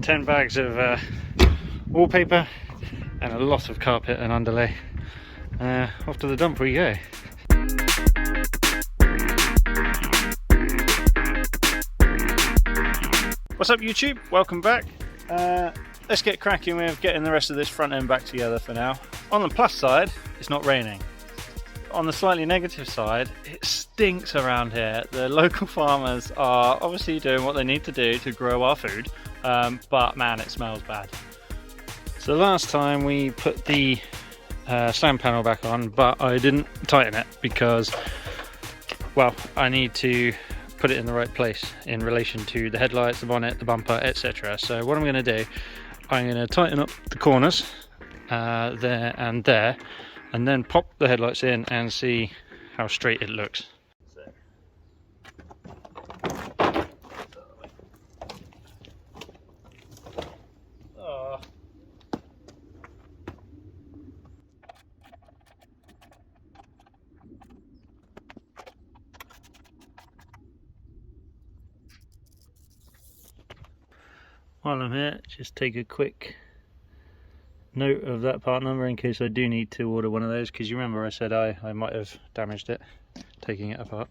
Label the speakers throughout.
Speaker 1: 10 bags of wallpaper and a lot of carpet and underlay. Off to the dump we go. What's up YouTube? Welcome back. Let's get cracking with getting the rest of this front end back together for now. On the plus side, it's not raining. On the slightly negative side, it stinks around here. The local farmers are obviously doing what they need to do to grow our food, but man, it smells bad. So last time we put the slam panel back on, but I didn't tighten it because, well, I need to put it in the right place in relation to the headlights, the bonnet, the bumper, etc. So what I'm going to do, I'm going to tighten up the corners there, and then pop the headlights in and see how straight it looks. While I'm here, just take a quick note of that part number in case I do need to order one of those, because you remember I said I might have damaged it taking it apart.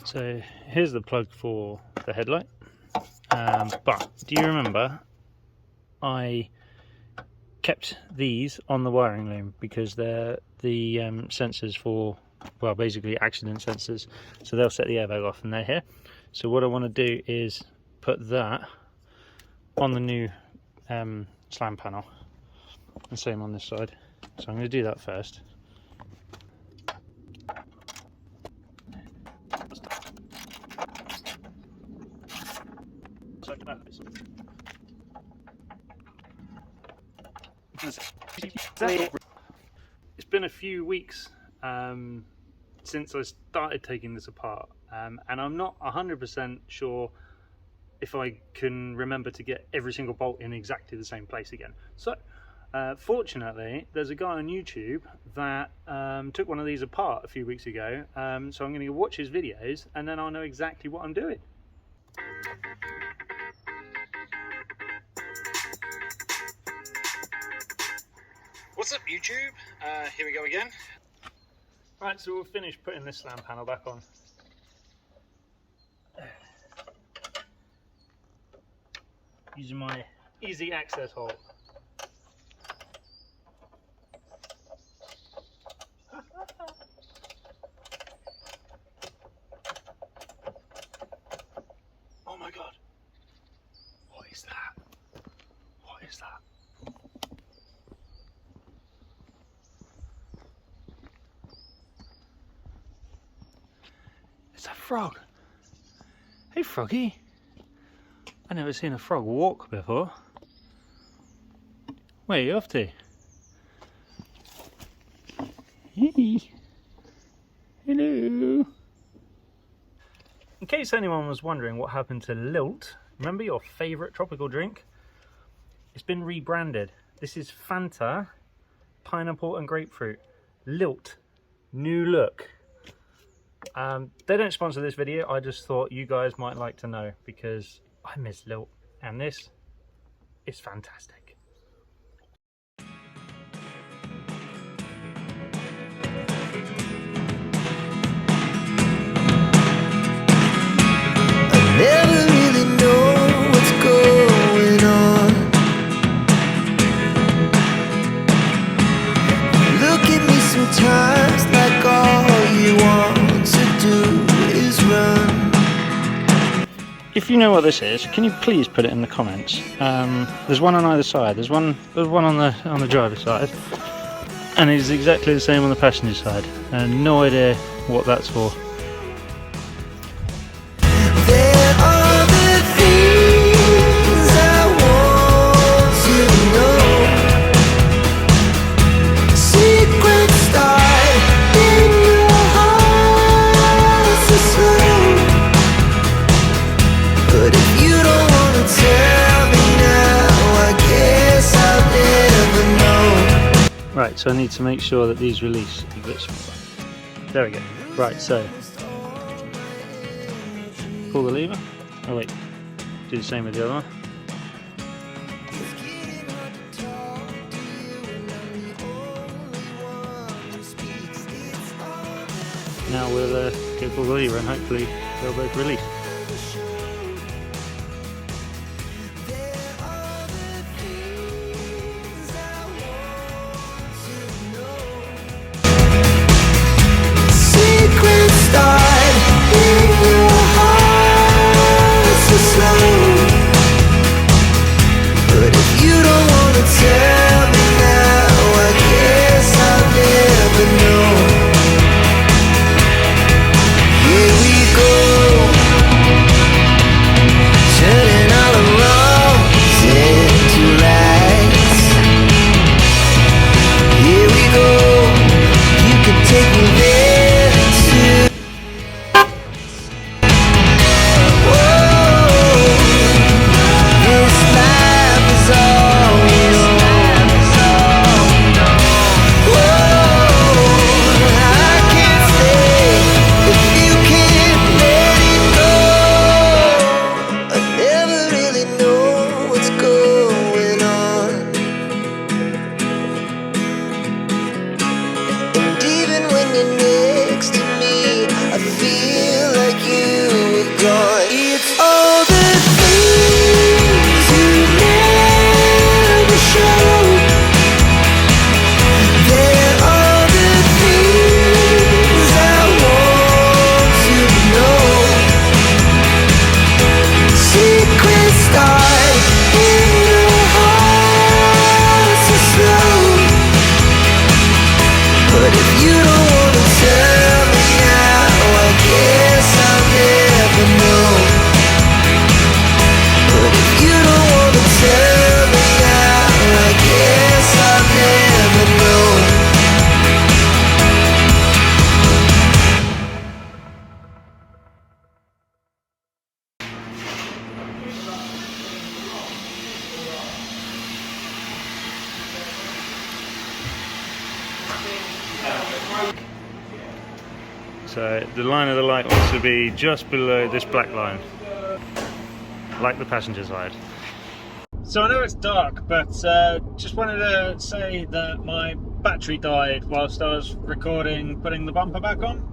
Speaker 1: So here's the plug for the headlight, but do you remember I kept these on the wiring loom because they're the sensors for, well, basically accident sensors, so they'll set the airbag off, and they're here. So what I want to do is put that on the new slam panel, and same on this side. So I'm going to do that first. It's been a few weeks since I started taking this apart, and I'm not 100% sure if I can remember to get every single bolt in exactly the same place again. So fortunately, there's a guy on YouTube that took one of these apart a few weeks ago, so I'm going to watch his videos and then I'll know exactly what I'm doing. What's up YouTube? Here we go again. Right, so we'll finish putting this slam panel back on. Using my easy access hole. Oh my god. What is that? What is that? It's a frog. Hey froggy. I've never seen a frog walk before. Where are you off to? Hey. Hello. In case anyone was wondering what happened to Lilt, remember your favourite tropical drink? It's been rebranded. This is Fanta, pineapple and grapefruit. Lilt, new look. They don't sponsor this video, I just thought you guys might like to know because I miss Lilt, and this is fantastic.
Speaker 2: I never really know what's going on. Look at me sometimes like all you want to do is run.
Speaker 1: If you know what this is, can you please put it in the comments? There's one on either side. There's one on the driver's side, and it's exactly the same on the passenger side. And no idea what that's for.
Speaker 2: There are the things I want to know. Secrets start in your heart so slow. But if you don't want to tell me now, I guess I'll never know.
Speaker 1: Right, so I need to make sure that these release a bit smaller. There we go. Right, so pull the lever. Oh wait, do the same with the other one. Now we'll go for the lever and hopefully they'll both release.
Speaker 2: Secret start in your heart so slow. But if you don't wanna tell me now, I guess I'll never know. Here we go, turning all the wrongs into rights. Here we go, you can take me there too. Whoa, this life is all we know. Whoa, I can't stay if you can't let it go. I never really know what's going on, and even when you're next to me, I feel like you were gone. It's all the things you never show. They're all the things I want to know. Secret start in your heart so slow. But if you don't wanna tell me now, I guess I'll never know. But if you don't wanna tell me now, I guess I'll never know.
Speaker 1: So the line of the light wants to be just below this black line, like the passenger side. So I know it's dark, but just wanted to say that my battery died whilst I was recording putting the bumper back on.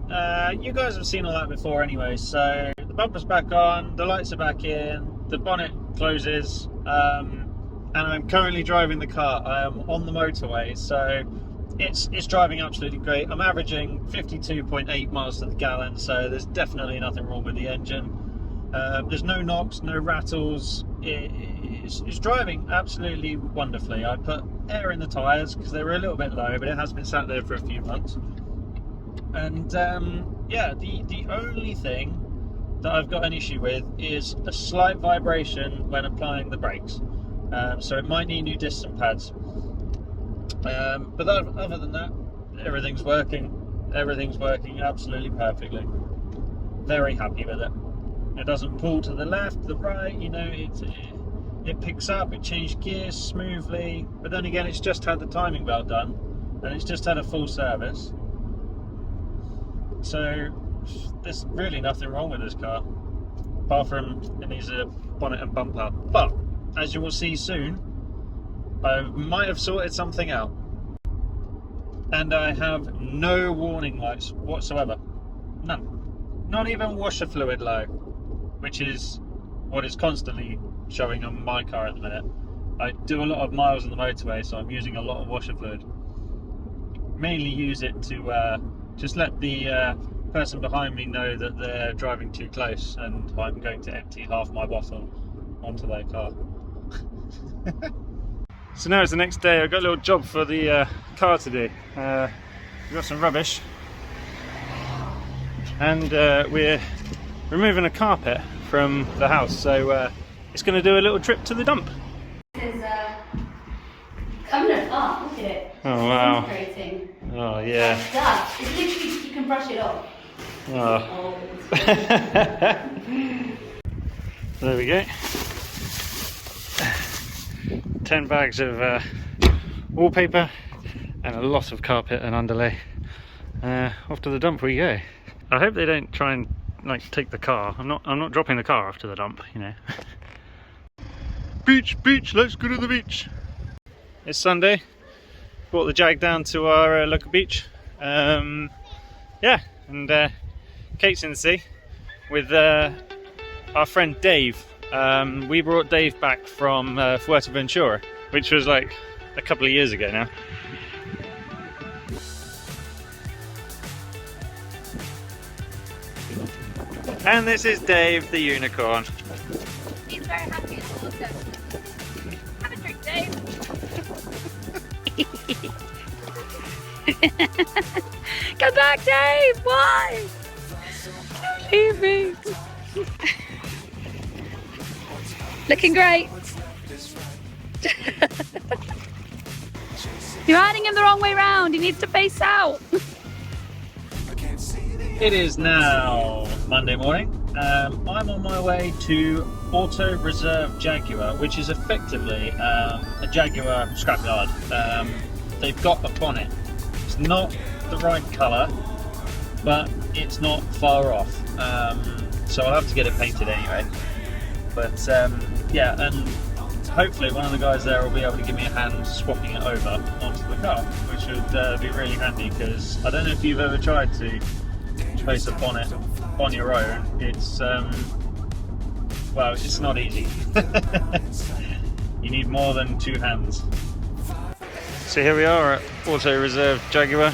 Speaker 1: You guys have seen all that before anyway, so the bumper's back on, the lights are back in, the bonnet closes, and I'm currently driving the car. I am on the motorway, so it's driving absolutely great. I'm averaging 52.8 miles to the gallon, so there's definitely nothing wrong with the engine. There's no knocks, no rattles. It's driving absolutely wonderfully. I put air in the tyres because they were a little bit low, but it has been sat there for a few months. And yeah, the only thing that I've got an issue with is a slight vibration when applying the brakes. So it might need new disc pads. But other than that, everything's working absolutely perfectly. Very happy with it. It doesn't pull to the left, the right, you know, it picks up, it changed gears smoothly, but then again it's just had the timing belt done and it's just had a full service. So there's really nothing wrong with this car, apart from it needs a bonnet and bumper. But as you will see soon, I might have sorted something out. And I have no warning lights whatsoever. None. Not even washer fluid low, which is what is constantly showing on my car at the minute. I do a lot of miles on the motorway, so I'm using a lot of washer fluid. Mainly use it to just let the person behind me know that they're driving too close and I'm going to empty half my bottle onto their car. So now it's the next day. I've got a little job for the car to do. We've got some rubbish and we're removing a carpet from the house, so it's going to do a little trip to the dump.
Speaker 3: This is coming apart, look at it.
Speaker 1: Oh wow.
Speaker 3: Concentrating.
Speaker 1: Oh yeah.
Speaker 3: It's dust. It's literally, you can brush it off.
Speaker 1: Oh. There we go. 10 bags of wallpaper and a lot of carpet and underlay. Off to the dump we go. I hope they don't try and like take the car. I'm not dropping the car off to the dump, you know. Beach, let's go to the beach. It's Sunday. Brought the Jag down to our local beach. Yeah, and Kate's in the sea with our friend Dave. We brought Dave back from Fuerteventura, which was like a couple of years ago now. And this is Dave the unicorn.
Speaker 3: He's very happy in the water. Have a drink, Dave. Come back, Dave! Why? Don't leave me. Looking great. You're riding him the wrong way round. He needs to face out.
Speaker 1: It is now Monday morning. I'm on my way to Auto Reserve Jaguar, which is effectively a Jaguar scrapyard. They've got a bonnet. It's not the right colour, but it's not far off. So I'll have to get it painted anyway. But yeah, and hopefully one of the guys there will be able to give me a hand swapping it over onto the car, which would be really handy, because I don't know if you've ever tried to place a bonnet on your own. It's well, it's not easy. You need more than two hands. So here we are at Auto Reserve Jaguar.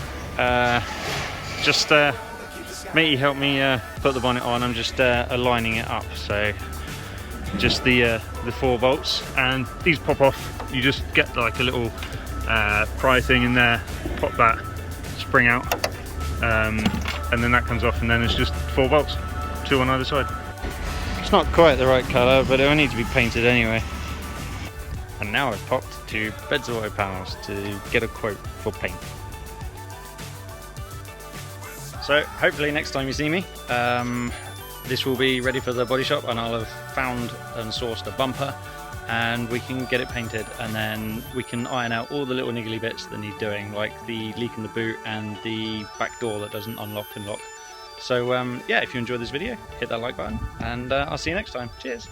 Speaker 1: Matey helped me put the bonnet on. I'm just aligning it up, so just the 4 bolts, and these pop off. You just get like a little pry thing in there, pop that spring out, and then that comes off, and then it's just 4 bolts, 2 on either side. It's not quite the right colour, but it will need to be painted anyway. And now I've popped to Beds Auto Panels to get a quote for paint. So hopefully next time you see me, this will be ready for the body shop, and I'll have found and sourced a bumper, and we can get it painted, and then we can iron out all the little niggly bits that need doing, like the leak in the boot and the back door that doesn't unlock and lock. So yeah, if you enjoyed this video, hit that like button, and I'll see you next time. Cheers!